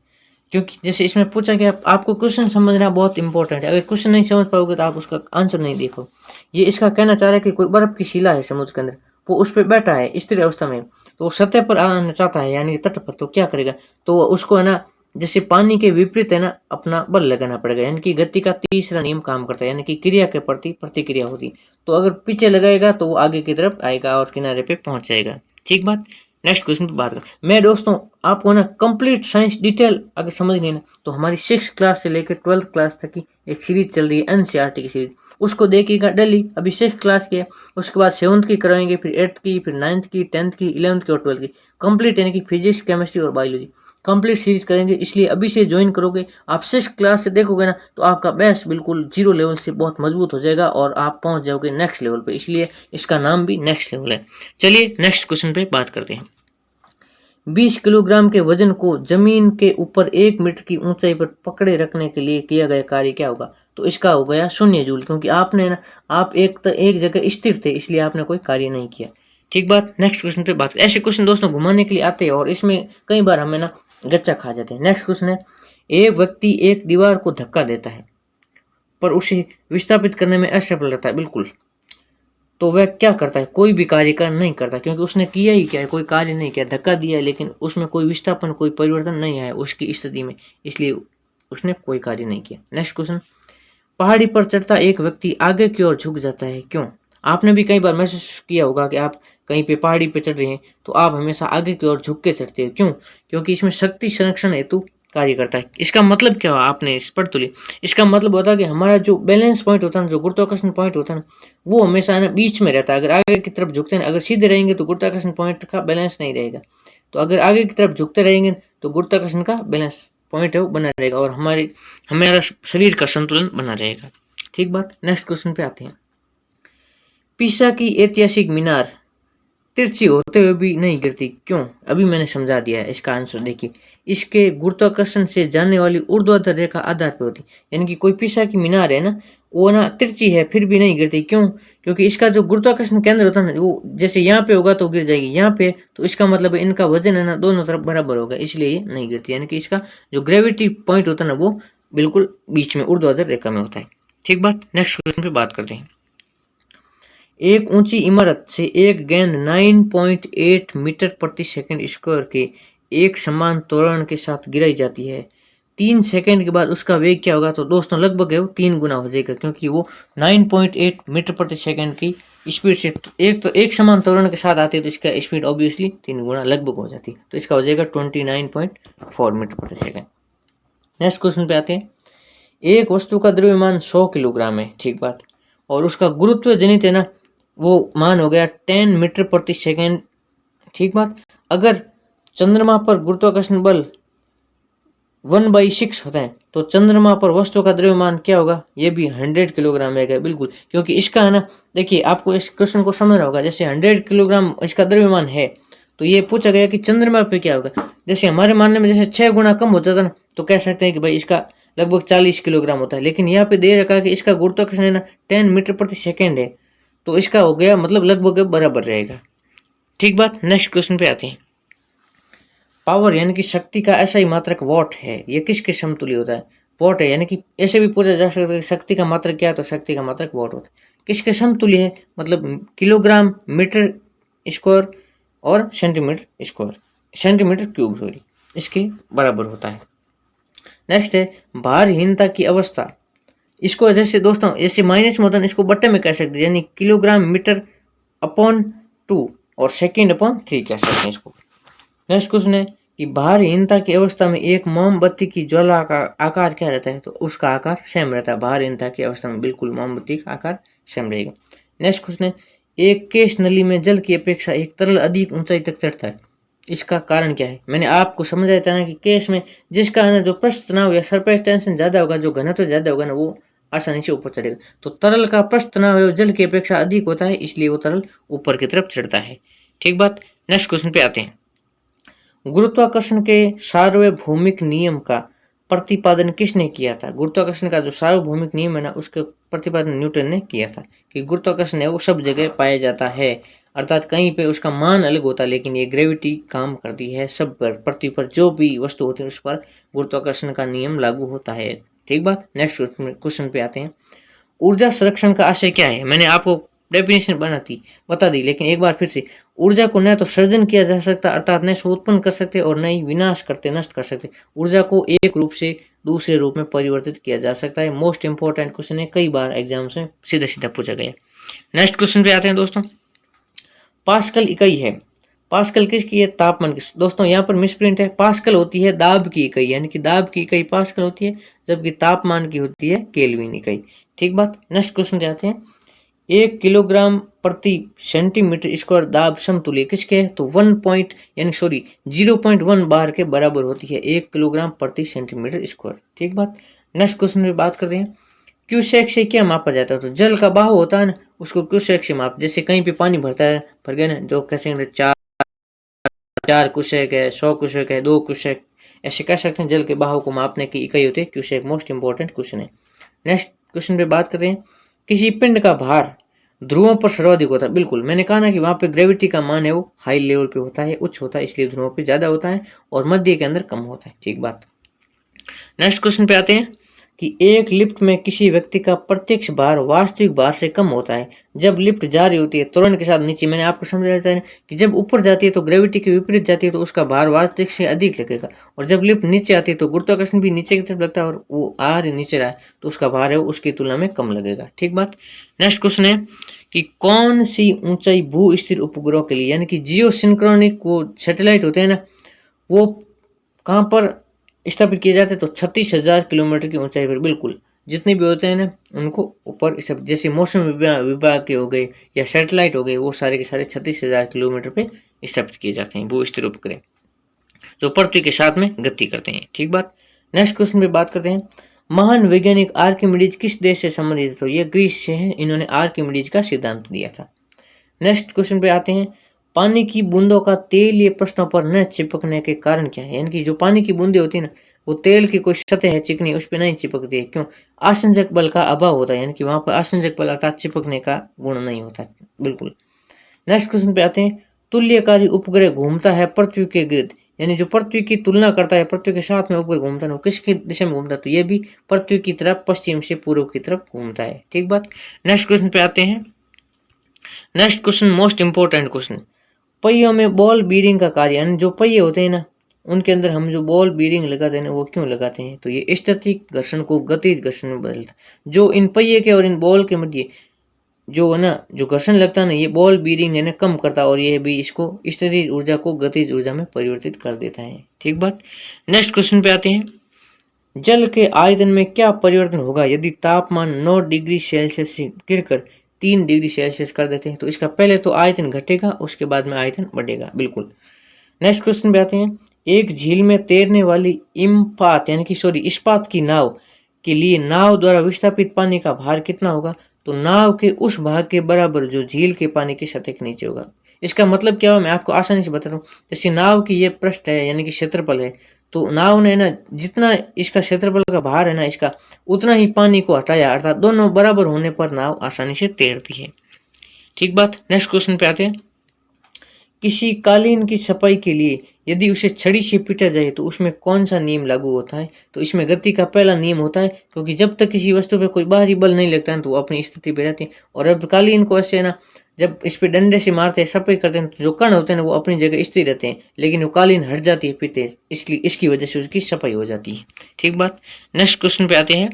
क्योंकि जैसे इसमें पूछा गया, आपको क्वेश्चन समझना बहुत इंपॉर्टेंट है। अगर क्वेश्चन नहीं समझ पाओगे तो आप उसका आंसर नहीं देखो। ये इसका कहना चाह रहा है कि कोई बर्फ की शिला है समुद्र के अंदर, वो उस पर बैठा है स्थिर अवस्था में, तो वो सतह पर आना चाहता है यानी तट पर, तो क्या करेगा? तो उसको है ना जैसे पानी के विपरीत है ना अपना बल लगाना पड़ेगा, यानी कि गति का तीसरा नियम काम करता है, यानी कि क्रिया के प्रति प्रतिक्रिया होती। तो अगर पीछे लगाएगा तो वो आगे की तरफ आएगा और किनारे पे पहुंच जाएगा। ठीक बात। नेक्स्ट क्वेश्चन पे बात कर। मैं दोस्तों आपको ना कंप्लीट साइंस डिटेल अगर समझनी ना, तो हमारी 6th क्लास से लेकर 12th क्लास तक की एक सीरीज चल रही है एनसीईआरटी की सीरीज, उसको देखिएगा डेली। अभी 6th क्लास की है, उसके बाद 7th की कराएंगे, फिर 8th की, फिर 9th की, 10th की, 11th की और 12th की कंप्लीट, यानी कि फिजिक्स केमिस्ट्री और बायोलॉजी कंप्लीट सीरीज करेंगे। इसलिए अभी से ज्वाइन करोगे, आप 6th क्लास से देखोगे ना, तो आपका बेस बिल्कुल 0 लेवल से बहुत मजबूत हो जाएगा और आप पहुंच जाओगे नेक्स्ट लेवल पे, इसलिए इसका नाम भी नेक्स्ट लेवल है। चलिए नेक्स्ट क्वेश्चन पे बात करते हैं। 20 किलोग्राम के वजन को जमीन के ऊपर 1 मीटर की ऊंचाई पर पकड़े रखने के लिए किया गया कार्य क्या होगा? तो इसका हो गया 0 जूल, क्योंकि आपने ना आप एक जगह स्थिर थे, इसलिए आपने कोई कार्य नहीं किया। ठीक बात। नेक्स्ट क्वेश्चन पे बात। ऐसे क्वेश्चन दोस्तों घुमाने के लिए आते हैं और इसमें कई बार हमें ना गच्चा खा जाते हैं। नेक्स्ट क्वेश्चन है, एक व्यक्ति एक दीवार को धक्का देता है पर उसे विस्थापित करने में असफल रहता है, बिल्कुल, तो वह क्या करता है? कोई भी कार्य का नहीं करता, क्योंकि उसने किया ही क्या है? कोई कार्य नहीं किया, धक्का दिया है, लेकिन उसमें कोई विस्थापन, कोई परिवर्तन नहीं आया उसकी स्थिति में, इसलिए उसने कोई कार्य नहीं किया। नेक्स्ट क्वेश्चन, पहाड़ी पर चढ़ता एक व्यक्ति आगे की ओर झुक जाता है, क्यों? आपने भी कई बार महसूस किया होगा कि आप कहीं पे पहाड़ी पे चढ़ रहे हैं तो आप हमेशा आगे की ओर झुक के चढ़ते हो, क्यों? क्योंकि इसमें शक्ति संरक्षण हेतु कार्य करता है। इसका मतलब क्या हुआ? आपने इस पढ़ तो लिया। इसका मतलब होता है कि हमारा जो बैलेंस पॉइंट होता है, जो गुरुत्वाकर्षण पॉइंट होता है ना, वो हमेशा ना बीच में रहता है। अगर आगे की तरफ झुकते हैं, अगर सीधे रहेंगे तो गुरुत्वाकर्षण पॉइंट का बैलेंस नहीं रहेगा, तो अगर आगे की तरफ झुकते रहेंगे तो गुरुत्वाकर्षण का बैलेंस पॉइंट है वो बना रहेगा और हमारा शरीर का संतुलन बना रहेगा। ठीक बात। नेक्स्ट क्वेश्चन पे आते हैं। पीसा की ऐतिहासिक मीनार तिरछी होते हुए भी नहीं गिरती, क्यों? अभी मैंने समझा दिया है, इसका आंसर देखिए। इसके गुरुत्वाकर्षण से जाने वाली ऊर्ध्वाधर रेखा आधार पर होती, यानी कि कोई पीसा की मीनार है ना, वो ना तिरछी है फिर भी नहीं गिरती, क्यों? क्योंकि इसका जो गुरुत्वाकर्षण केंद्र होता है ना, वो जैसे यहाँ पे होगा तो गिर जाएगी, यहाँ पे, तो इसका मतलब इनका वजन है ना दोनों तरफ बराबर होगा, इसलिए ये नहीं गिरती, यानी कि इसका जो ग्रेविटी पॉइंट होता है ना वो बिल्कुल बीच में ऊर्ध्वाधर रेखा में होता है। ठीक बात। नेक्स्ट क्वेश्चन पे बात करते हैं। एक ऊंची इमारत से एक गेंद 9.8 मीटर प्रति सेकंड स्क्वायर के एक समान त्वरण के साथ गिराई जाती है। 3 सेकंड के बाद उसका वेग क्या होगा? तो दोस्तों लगभग है वो 3 गुना हो जाएगा, क्योंकि वो 9.8 मीटर प्रति सेकंड की स्पीड से एक समान त्वरण के साथ आती है, तो इसका स्पीड ऑब्वियसली 3 गुना लगभग हो जाती है, तो इसका हो जाएगा 29.4 मीटर प्रति सेकंड। नेक्स्ट क्वेश्चन पे आते हैं। एक वस्तु का द्रव्यमान 100 किलोग्राम है, ठीक बात, और उसका गुरुत्व जनित है ना वो मान हो गया 10 मीटर प्रति सेकंड। ठीक बात। अगर चंद्रमा पर गुरुत्वाकर्षण बल 1/6 होता है तो चंद्रमा पर वस्तु का द्रव्यमान क्या होगा? ये भी 100 किलोग्राम रहेगा, बिल्कुल, क्योंकि इसका है ना, देखिए आपको इस क्वेश्चन को समझना होगा। जैसे 100 किलोग्राम इसका द्रव्यमान है, तो ये पूछा गया कि चंद्रमा पे क्या होगा। जैसे हमारे मानने में जैसे 6 गुना कम होता था ना, तो कह सकते हैं कि भाई इसका लगभग 40 किलोग्राम होता है, लेकिन यहाँ पे दे रखा है कि इसका गुरुत्वाकर्षण है ना 10 मीटर प्रति सेकेंड है, तो इसका हो गया मतलब लगभग बराबर रहेगा। ठीक बात। नेक्स्ट क्वेश्चन पे आते हैं। पावर यानी कि शक्ति का ऐसा ही मात्रक वॉट है, ये किसके समतुल्य होता है? वॉट है, यानी कि ऐसे भी पूछा जा सकता है शक्ति का मात्रक क्या है, तो शक्ति का मात्रक वॉट होता है। किसके समतुल्य है? मतलब किलोग्राम, मीटर स्क्वायर और centimetre square, centimetre cube, sorry, इसके बराबर होता है। नेक्स्ट है भारहीनता की अवस्था। इसको जैसे दोस्तों जैसे माइनस में होता है इसको बट्टे में कह सकते हैं, यानी किलोग्राम मीटर अपॉन 2 और सेकेंड अपॉन 3 कह सकते हैं इसको। नेक्स्ट क्वेश्चन है कि भारहीनता की अवस्था में एक मोमबत्ती की ज्वाला का आकार क्या रहता है, तो उसका आकार सेम रहता है। भारहीनता की अवस्था में बिल्कुल मोमबत्ती का आकार सेम रहेगा। नेक्स्ट क्वेश्चन है एक केश नली में जल की अपेक्षा एक तरल अधिक ऊंचाई तक चढ़ता है, इसका कारण क्या है। मैंने आपको समझाया था ना कि केश में जिसका है ना जो पृष्ठ तनाव या सरफेस टेंशन ज्यादा होगा, जो घनत्व ज्यादा होगा ना, वो आसानी से ऊपर चढ़ेगा। तो तरल का पृष्ठ तनाव जल की अपेक्षा अधिक होता है, इसलिए वो तरल ऊपर की तरफ चढ़ता है। ठीक बात। नेक्स्ट क्वेश्चन पे आते हैं। गुरुत्वाकर्षण के सार्वभौमिक नियम का प्रतिपादन किसने किया था। गुरुत्वाकर्षण का जो सार्वभौमिक नियम है ना, उसका प्रतिपादन न्यूटन ने किया था कि गुरुत्वाकर्षण है वो सब जगह पाया जाता है, अर्थात कहीं पे उसका मान अलग होता है लेकिन ये ग्रेविटी काम करती है सब पर, पृथ्वी पर जो भी वस्तु होती है उस पर गुरुत्वाकर्षण का नियम लागू होता है। ठीक बात। नेक्स्ट क्वेश्चन पे आते हैं। ऊर्जा संरक्षण का आशय क्या है। मैंने आपको डेफिनेशन बता दी, लेकिन एक बार फिर से, ऊर्जा को न तो सृजन किया जा सकता अर्थात न उत्पन्न कर सकते और न ही विनाश करते नष्ट कर सकते। ऊर्जा को एक रूप से दूसरे रूप में परिवर्तित किया जा सकता है। मोस्ट इंपॉर्टेंट क्वेश्चन है, कई बार एग्जाम में सीधा सीधा पूछा गया। नेक्स्ट क्वेश्चन पे आते हैं दोस्तों। पास्कल इकाई है, पास्कल किसकी है, तापमान की। दोस्तों यहाँ पर मिसप्रिंट है, पास्कल होती है दाब की इकाई, यानी कि दाब की इकाई पास्कल होती है, जबकि तापमान की होती है केल्विन इकाई। ठीक बात। नेक्स्ट क्वेश्चन पे आते हैं। 1 किलोग्राम प्रति सेंटीमीटर स्क्वायर दाब समतुल्य किसके है, तो 0.1 बार के बराबर होती है 1 किलोग्राम प्रति सेंटीमीटर स्क्वायर। ठीक बात। नेक्स्ट क्वेश्चन में बात करते हैं। क्यूसेक से क्या मापा जाता है, तो जल का बहाव होता है ना, उसको क्यूसेक से माप। जैसे कहीं पे पानी भर गया ना, जो कैसे 4 क्यूसेक है, 100 क्यूसेक है, 2 क्यूसेक, ऐसे कह सकते हैं। जल के बहाव को मापने की इकाई होती है क्यूसेक। मोस्ट इंपॉर्टेंट क्वेश्चन है। नेक्स्ट क्वेश्चन पे बात करते हैं। किसी पिंड का भार ध्रुवों पर सर्वाधिक होता है। बिल्कुल, मैंने कहा ना कि वहां पे ग्रेविटी का मान है वो हाई लेवल पे होता है, उच्च होता है, इसलिए ध्रुवों पे ज्यादा होता है और मध्य के अंदर कम होता है। ठीक बात। नेक्स्ट क्वेश्चन पे आते हैं कि एक लिफ्ट में किसी व्यक्ति का प्रत्यक्ष भार वास्तविक भार से कम होता है जब लिफ्ट जा रही होती है त्वरण के साथ नीचे। मैंने आपको समझाया था कि जब ऊपर जाती है तो ग्रेविटी के विपरीत जाती है तो उसका भार वास्तविक से अधिक लगेगा, और जब लिफ्ट नीचे आती है तो गुरुत्वाकर्षण भी नीचे की तरफ लगता है और वो आ रही नीचे रहा है तो उसका भार है उसकी तुलना में कम लगेगा। ठीक बात। नेक्स्ट क्वेश्चन है कि कौन सी ऊंचाई भू स्थिर उपग्रह के लिए, यानी कि जियो सिंक्रोनिक वो सैटेलाइट होते हैं ना, वो कहाँ पर स्थापित किए जाते हैं, तो 36,000 किलोमीटर की ऊंचाई पर। बिल्कुल, जितने भी होते हैं ना उनको ऊपर जैसे मौसम विभाग के हो गए या सैटेलाइट हो गए, वो सारे के सारे 36,000 किलोमीटर पे स्थापित किए जाते हैं भू स्थिर उपग्रह, जो पृथ्वी के साथ में गति करते हैं। ठीक बात। नेक्स्ट क्वेश्चन पे बात करते हैं। महान वैज्ञानिक आर्किमिडीज किस देश से संबंधित है, तो ये ग्रीस से है, इन्होंने आर्किमिडीज का सिद्धांत दिया था। नेक्स्ट क्वेश्चन पे आते हैं। पानी की बूंदों का तेलीय पृष्ठों पर न चिपकने के कारण क्या है, यानी कि जो पानी की बूंदे होती है ना, वो तेल की कोई सतह है चिकनी, उस पर नहीं चिपकती है। क्यों, आसंजक बल का अभाव होता है, यानी कि वहां पर आसंजक बल अर्थात चिपकने का गुण नहीं होता। बिल्कुल। नेक्स्ट क्वेश्चन पे आते हैं। तुल्यकारी उपग्रह घूमता है पृथ्वी के गिर्द, यानी जो पृथ्वी की तुलना करता है पृथ्वी के साथ में उपग्रह घूमता है, वो किसकी दिशा में घूमता है, तो ये भी पृथ्वी की तरफ पश्चिम से पूर्व की तरफ घूमता है। ठीक बात। नेक्स्ट क्वेश्चन पे आते हैं। Next question most important question. पहियों में बॉल बीरिंग का कार्य, यानी जो पहिए होते हैं ना उनके अंदर हम जो बॉल बीरिंग लगाते हैं ना, वो क्यों लगाते हैं, तो ये स्टैटिक घर्षण को गतिज घर्षण में बदलता है। जो इन पहिए के और इन बॉल के मध्य जो है ना जो घर्षण लगता है ना, ये बॉल बीरिंग है ना कम करता है और ये भी इसको स्थितिज ऊर्जा को गतिज ऊर्जा में परिवर्तित कर देता है। ठीक बात। नेक्स्ट क्वेश्चन पे आते हैं। जल के आयतन में क्या परिवर्तन होगा यदि तापमान 9 डिग्री सेल्सियस से गिरकर 3 डिग्री सेल्सियस कर देते हैं, तो इसका पहले तो आयतन घटेगा, उसके बाद में आयतन बढ़ेगा। बिल्कुल। नेक्स्ट क्वेश्चन पे आते हैं। एक झील में तैरने वाली इस्पात की नाव के लिए नाव द्वारा विस्थापित पानी का भार कितना होगा, तो नाव के उस भाग के बराबर जो झील के पानी की सतह के नीचे होगा। इसका मतलब क्या हुआ, मैं आपको आसानी से बता रहा हूँ। जैसे नाव की ये पृष्ठ है, यानी कि क्षेत्रफल है, तो नाव ने ना जितना इसका क्षेत्रफल का भार है ना इसका, उतना ही पानी को हटाया, अर्थात दोनों बराबर होने पर नाव आसानी से तैरती है। ठीक बात। नेक्स्ट क्वेश्चन पे आते हैं। किसी कालीन की सफाई के लिए यदि उसे छड़ी से पीटा जाए तो उसमें कौन सा नियम लागू होता है, तो इसमें गति का पहला नियम होता है, क्योंकि जब तक किसी वस्तु पे कोई बाहरी बल नहीं लगता है तो वो अपनी स्थिति पे रहती है। और अब कालीन को ऐसे ना जब इस पे डंडे से मारते हैं, सफाई करते हैं, तो जो कण होते हैं ना वो अपनी जगह स्थिर रहते हैं, लेकिन वो कालीन हट जाती है पीते, इसलिए इसकी वजह से उसकी सफाई हो जाती है। ठीक बात। नेक्स्ट क्वेश्चन पे आते हैं।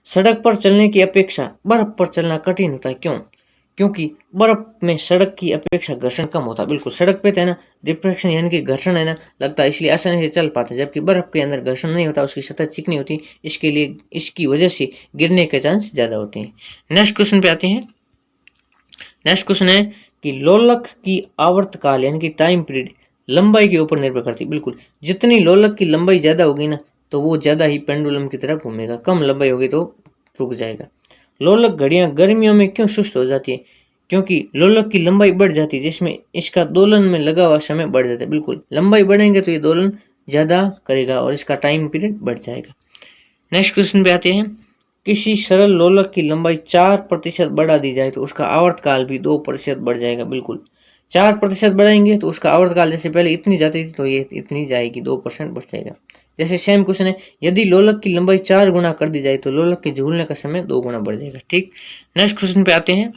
सड़क पर चलने की अपेक्षा बर्फ पर चलना कठिन होता है, क्यों? क्योंकि बर्फ में सड़क की अपेक्षा घर्षण कम होता है। बिल्कुल, सड़क पे तो है ना रिफ्रैक्शन यानी कि घर्षण है ना लगता है, इसलिए आसानी से चल पाता है, जबकि बर्फ के अंदर घर्षण नहीं होता, उसकी सतह चिकनी होती है, इसके लिए इसकी वजह से गिरने के चांस ज्यादा होते हैं। नेक्स्ट क्वेश्चन पे आते हैं। नेक्स्ट क्वेश्चन है कि लोलक की आवर्तकाल यानी कि टाइम पीरियड लंबाई के ऊपर निर्भर करती है। बिल्कुल, जितनी लोलक की लंबाई ज्यादा होगी ना तो वो ज्यादा ही पेंडुलम की तरह घूमेगा, कम लंबाई होगी तो रुक जाएगा। लोलक घड़ियां गर्मियों में क्यों सुस्त हो जाती है? क्योंकि लोलक की लंबाई बढ़ जाती है, जिसमें इसका दोलन में लगा हुआ समय बढ़ जाता है। बिल्कुल, लंबाई बढ़ेंगे तो ये दोलन ज्यादा करेगा और इसका टाइम पीरियड बढ़ जाएगा। नेक्स्ट क्वेश्चन पे आते हैं। किसी सरल लोलक की लंबाई 4% बढ़ा दी जाए तो उसका आवर्तकाल भी 2% बढ़ जाएगा। बिल्कुल, 4% बढ़ाएंगे तो उसका आवर्तकाल जैसे पहले इतनी जाती थी तो ये इतनी जाएगी, 2% बढ़ जाएगा। जैसे सेम क्वेश्चन है, यदि लोलक की लंबाई 4 गुना कर दी जाए तो लोलक के झूलने का समय 2 गुना बढ़ जाएगा। ठीक। नेक्स्ट क्वेश्चन पे आते हैं।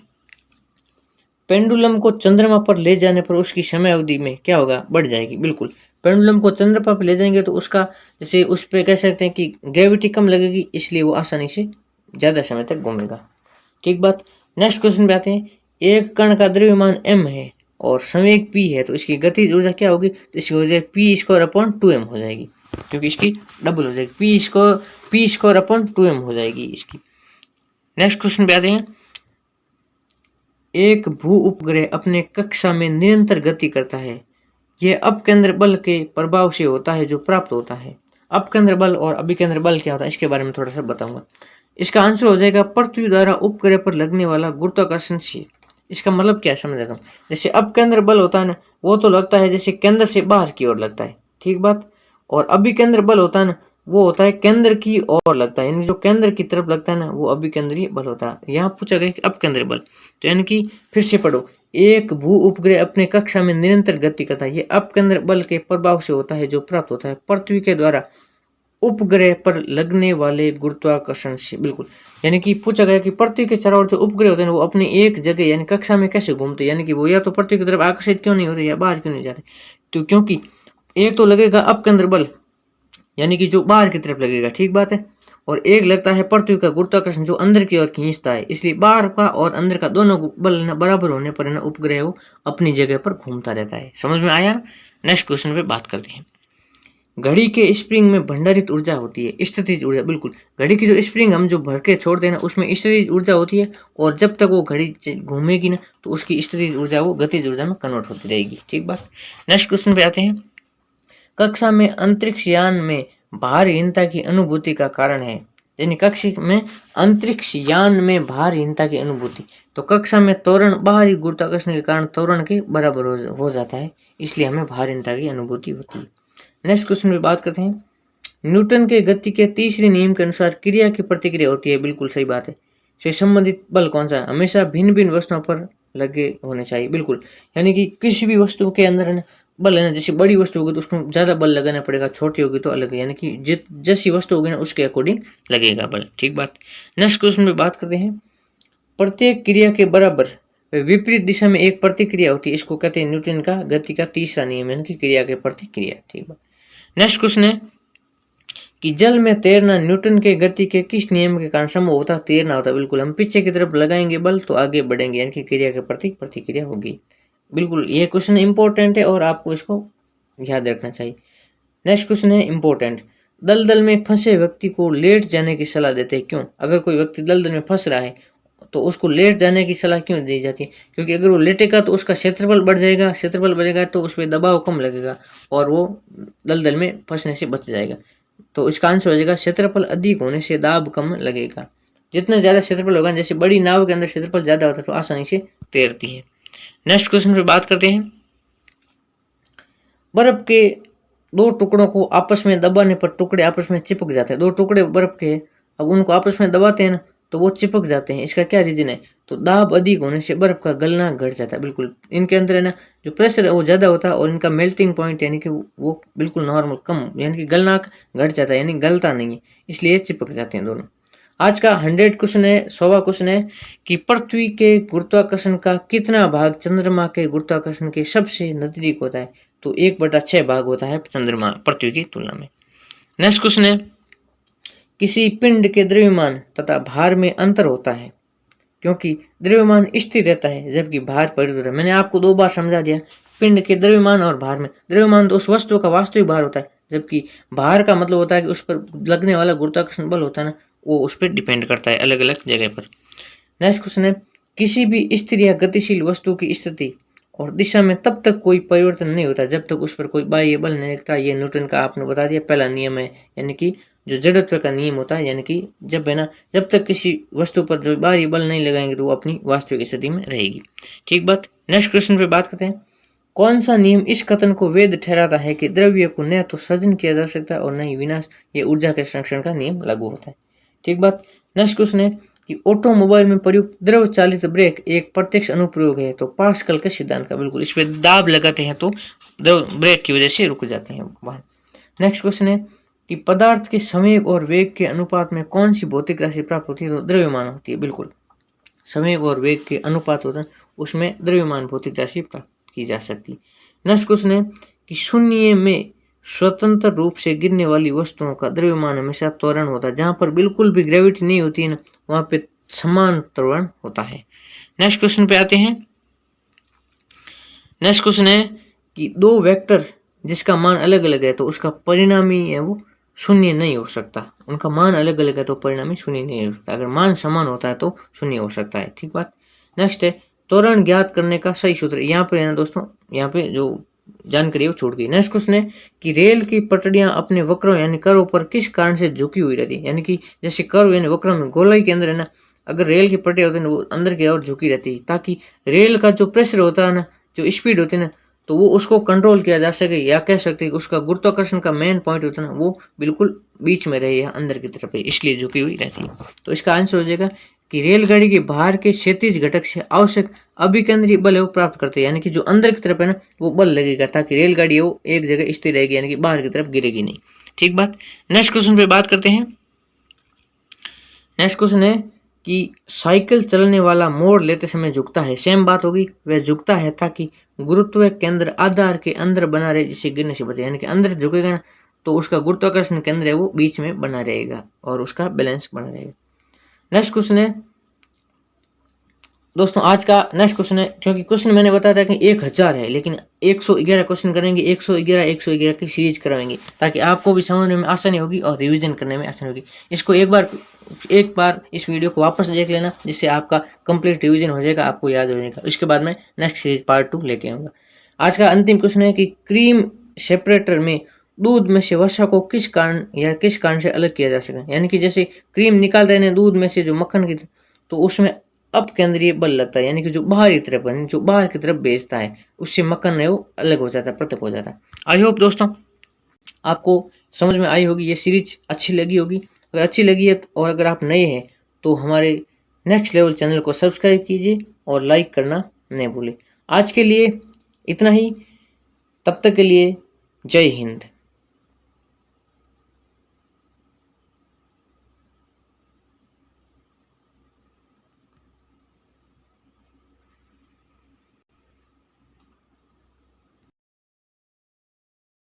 पेंडुलम को चंद्रमा पर ले जाने पर उसकी समय अवधि में क्या होगा? बढ़ जाएगी। बिल्कुल, पेंडुलम को चंद्रमा पर ले जाएंगे तो उसका जैसे उस पर कह सकते हैं कि ग्रेविटी कम लगेगी, इसलिए वो आसानी से ज्यादा समय तक घूमेगा। ठीक बात। नेक्स्ट क्वेश्चन पे आते हैं। एक कण का द्रव्यमान m है और संवेग p है तो इसकी गतिज ऊर्जा क्या होगी? तो इसकी ऊर्जा p²/2m हो जाएगी, क्योंकि इसकी डबल हो जाएगी, p²/2m हो जाएगी इसकी। नेक्स्ट क्वेश्चन पे आते हैं। एक भू उपग्रह अपने कक्षा में निरंतर गति करता है, यह अपकेंद्र बल के प्रभाव से होता है जो प्राप्त होता है। अपकेंद्र बल और अभिकेंद्र बल क्या होता है इसके बारे में थोड़ा सा बताऊंगा। इसका आंसर हो जाएगा पृथ्वी द्वारा उपग्रह पर लगने वाला गुरुत्वाकर्षण से। इसका मतलब क्या समझ आता हूँ। जैसे अपकेंद्र बल होता है ना वो तो लगता है जैसे केंद्र से बाहर की ओर लगता है, ठीक बात। और अभिकेंद्र बल होता है ना वो होता है केंद्र की ओर लगता है, यानी जो केंद्र की तरफ लगता है ना वो अभिकेंद्रीय बल होता है। यहाँ पूछा गया कि अपकेंद्र बल, तो यानी कि फिर से पढ़ो। एक भू उपग्रह अपने कक्षा में निरंतर गति करता है, ये अपकेंद्र बल के प्रभाव से होता है जो प्राप्त होता है पृथ्वी के द्वारा उपग्रह पर लगने वाले गुरुत्वाकर्षण से। बिल्कुल, यानी कि पूछा गया कि पृथ्वी के चारों ओर जो उपग्रह होते हैं वो अपनी एक जगह यानी कक्षा में कैसे घूमते, यानी कि वो या तो पृथ्वी की तरफ आकर्षित क्यों नहीं होते या बाहर क्यों नहीं जाते। तो क्योंकि एक तो लगेगा अपकेंद्र बल यानी कि जो बाहर की तरफ लगेगा, ठीक बात है, और एक लगता है पृथ्वी का गुरुत्वाकर्षण जो अंदर की ओर खींचता है, इसलिए बाहर का और अंदर का दोनों बल बराबर होने पर ना उपग्रह वो अपनी जगह पर घूमता रहता है। समझ में आया? नेक्स्ट क्वेश्चन पे बात करते हैं। घड़ी के स्प्रिंग में भंडारित ऊर्जा होती है स्थितिज ऊर्जा। बिल्कुल, घड़ी की जो स्प्रिंग हम जो भर के छोड़ते हैं ना उसमें स्थितिज ऊर्जा होती है, और जब तक वो घड़ी घूमेगी ना तो उसकी स्थितिज ऊर्जा वो गतिज ऊर्जा में कन्वर्ट होती रहेगी। ठीक बात। नेक्स्ट क्वेश्चन पे आते हैं। कक्षा में अंतरिक्ष यान में भारहीनता की अनुभूति का कारण है, यानी कक्षा में अंतरिक्ष यान में भारहीनता की अनुभूति, तो कक्षा में त्वरण बाहरी गुरुत्वाकर्षण के कारण त्वरण के बराबर हो जाता है, इसलिए हमें भारहीनता की अनुभूति होती है। नेक्स्ट क्वेश्चन में बात करते हैं। न्यूटन के गति के तीसरे नियम के अनुसार क्रिया की प्रतिक्रिया होती है। बिल्कुल सही बात है। से संबंधित बल कौन सा है? हमेशा भिन्न भिन्न वस्तुओं पर लगे होने चाहिए। बिल्कुल, यानी कि किसी भी वस्तु के अंदर है ना बल है ना, जैसे बड़ी वस्तु होगी तो उसको ज्यादा बल लगाना पड़ेगा, छोटी होगी तो अलग, यानी कि जैसी वस्तु होगी ना उसके अकॉर्डिंग लगेगा बल। ठीक बात। नेक्स्ट क्वेश्चन में बात करते हैं। प्रत्येक क्रिया के बराबर विपरीत दिशा में एक प्रतिक्रिया होती है, इसको कहते हैं न्यूटन का गति का तीसरा नियम, यानी कि क्रिया के प्रतिक्रिया। ठीक बात। नेक्स्ट क्वेश्चन है कि जल में तैरना न्यूटन के गति के किस नियम के कारण संभव होता है? तैरना होता है। बिल्कुल, हम पीछे की तरफ लगाएंगे बल तो आगे बढ़ेंगे, यानी कि क्रिया के प्रति प्रतिक्रिया होगी। बिल्कुल, ये क्वेश्चन इंपॉर्टेंट है और आपको इसको याद रखना चाहिए। नेक्स्ट क्वेश्चन है इंपॉर्टेंट। दलदल में फंसे व्यक्ति को लेट जाने की सलाह देते हैं, क्यों? अगर कोई व्यक्ति दलदल में फंस रहा है तो उसको लेट जाने की सलाह क्यों दी जाती है? क्योंकि अगर वो लेटेगा तो उसका क्षेत्रफल बढ़ जाएगा, क्षेत्रफल बढ़ेगा तो उस पर दबाव कम लगेगा और वो दलदल में फंसने से बच जाएगा। तो इसका आंसर हो जाएगा क्षेत्रफल अधिक होने से दाब कम लगेगा। जितना ज्यादा क्षेत्रफल होगा, जैसे बड़ी नाव के अंदर क्षेत्रफल ज्यादा होता है तो आसानी से तैरती है। नेक्स्ट क्वेश्चन पे बात करते हैं। बर्फ के दो टुकड़ों को आपस में दबाने पर टुकड़े आपस में चिपक जाते हैं। दो टुकड़े बर्फ के, अब उनको आपस में दबाते हैं ना तो वो चिपक जाते हैं। इसका क्या रीजन है? तो दाब अधिक होने से बर्फ का गलना घट जाता है। बिल्कुल, इनके अंदर है ना जो प्रेशर है वो ज्यादा होता है और इनका मेल्टिंग पॉइंट यानी कि वो बिल्कुल नॉर्मल कम, यानी कि गलना घट जाता है, यानी गलता नहीं है, इसलिए चिपक जाते हैं दोनों। आज का 100 क्वेश्चन है, 100वां क्वेश्चन है कि पृथ्वी के गुरुत्वाकर्षण का कितना भाग चंद्रमा के गुरुत्वाकर्षण के सबसे नजदीक होता है? तो 1/6 भाग होता है चंद्रमा पृथ्वी की तुलना में। नेक्स्ट क्वेश्चन है, किसी पिंड के द्रव्यमान तथा भार में अंतर होता है क्योंकि द्रव्यमान स्थिर रहता है जबकि भार परिवर्तित होता है। मैंने आपको 2 बार समझा दिया, पिंड के द्रव्यमान और भार में। द्रव्यमान तो उस वस्तु का वास्तविक भार होता है, जबकि भार का मतलब होता है कि उस पर लगने वाला गुरुत्वाकर्षण बल होता है ना, वो उस पर डिपेंड करता है अलग अलग जगह पर। नेक्स्ट क्वेश्चन है, किसी भी स्थिर या गतिशील वस्तु की स्थिति और दिशा में तब तक कोई परिवर्तन नहीं होता जब तक उस पर कोई बाह्य बल नहीं लगता। ये न्यूटन का आपने बता दिया पहला नियम है, यानी कि जो जड़त्व का नियम होता है, यानी कि जब है ना, जब तक किसी वस्तु पर जो बाहरी बल नहीं लगाएंगे तो वो अपनी वास्तविक स्थिति में रहेगी। ठीक बात। नेक्स्ट क्वेश्चन पे बात करते हैं, कौन सा नियम इस कथन को वैध ठहराता है कि द्रव्य को न तो सृजन किया जा सकता है और न ही विनाश? ये ऊर्जा के संरक्षण का नियम लागू होता है। ठीक बात। नेक्स्ट क्वेश्चन है कि ऑटोमोबाइल में प्रयुक्त द्रव चालित ब्रेक एक प्रत्यक्ष अनुप्रयोग है, तो पास्कल के सिद्धांत का। बिल्कुल, इस पे दाब लगाते हैं तो द्रव ब्रेक की वजह से रुक जाते हैं वाहन। नेक्स्ट क्वेश्चन है कि पदार्थ के संवेग और वेग के अनुपात में कौन सी भौतिक राशि प्राप्त होती है? तो द्रव्यमान होती है। बिल्कुल, संवेग और वेग के अनुपात होता है, उसमें द्रव्यमान भौतिक राशि प्राप्त की जा सकती है। नेक्स्ट क्वेश्चन है कि शून्य में स्वतंत्र रूप से गिरने वाली वस्तुओं का द्रव्यमान हमेशा त्वरण होता है। जहां पर बिल्कुल भी ग्रेविटी नहीं होती है ना, वहां पे समान त्वरण होता है। नेक्स्ट क्वेश्चन पे आते हैं। नेक्स्ट क्वेश्चन है कि 2 वेक्टर जिसका मान अलग अलग है तो उसका परिणामी है वो शून्य नहीं हो सकता। उनका मान अलग अलग है तो परिणामी शून्य नहीं हो सकता। अगर मान समान होता है तो शून्य हो सकता है। ठीक बात। नेक्स्ट है, त्वरण ज्ञात करने का सही सूत्र। यहाँ पे है ना दोस्तों, यहाँ पे जो जानकारी है वो छूट गई। नेक्स्ट क्वेश्चन है कि रेल की पटरियां अपने वक्रों यानी कर्व पर किस कारण से झुकी हुई रहती है? यानी कि जैसे कर्व यानी वक्र में गोलाई के अंदर है ना, अगर रेल की पटरी होती है ना, वो अंदर की ओर झुकी रहती है ताकि रेल का जो प्रेशर होता है ना, जो स्पीड होती है ना, तो वो उसको कंट्रोल किया जा सके, या कह सकते हैं उसका गुरुत्वाकर्षण का मेन पॉइंट होता है ना, वो बिल्कुल बीच में रहे या अंदर की तरफ है, इसलिए झुकी हुई रहती है। तो इसका आंसर हो जाएगा कि रेलगाड़ी के बाहर के क्षैतिज घटक से आवश्यक अभिकेंद्रीय बल है वो प्राप्त करते हैं, यानी कि जो अंदर की तरफ है ना वो बल लगेगा ताकि रेलगाड़ी है वो एक जगह स्थिर रहेगी, यानी कि बाहर की तरफ गिरेगी नहीं। ठीक बात। नेक्स्ट क्वेश्चन पे बात करते हैं। नेक्स्ट क्वेश्चन है कि साइकिल चलने वाला मोड़ लेते समय झुकता है। सेम बात होगी, वह झुकता है ताकि गुरुत्व केंद्र आधार के अंदर बना रहे, जिससे गिरने से बचे। यानी कि अंदर झुकेगा ना तो उसका गुरुत्वाकर्षण केंद्र है वो बीच में बना रहेगा और उसका बैलेंस बना रहेगा। नेक्स्ट क्वेश्चन है दोस्तों, आज का नेक्स्ट क्वेश्चन है, क्योंकि क्वेश्चन मैंने बताया था कि 1000 है, लेकिन 111 क्वेश्चन करेंगे, 111 की सीरीज कराएंगे ताकि आपको भी समझने में आसानी होगी और रिवीजन करने में आसानी होगी। इसको एक बार इस वीडियो को वापस देख लेना, जिससे आपका कंप्लीट रिवीजन हो जाएगा, आपको याद हो जाएगा। इसके बाद मैं नेक्स्ट सीरीज पार्ट 2 लेके आऊँगा। आज का अंतिम क्वेश्चन है कि क्रीम सेपरेटर में दूध में से वसा को किस कारण से अलग किया जा सके? यानी कि जैसे क्रीम निकालते हैं दूध में से जो मक्खन की, तो उसमें अप केंद्रीय बल लगता है, यानी कि जो बाहरी तरफ जो बाहर की तरफ भेजता है, उससे मक्खन है वो अलग हो जाता है, पृथक हो जाता है। आई होप दोस्तों आपको समझ में आई होगी, ये सीरीज अच्छी लगी होगी। अगर अच्छी लगी है और अगर आप नए हैं तो हमारे नेक्स्ट लेवल चैनल को सब्सक्राइब कीजिए और लाइक करना नहीं भूलें। आज के लिए इतना ही, तब तक के लिए जय हिंद।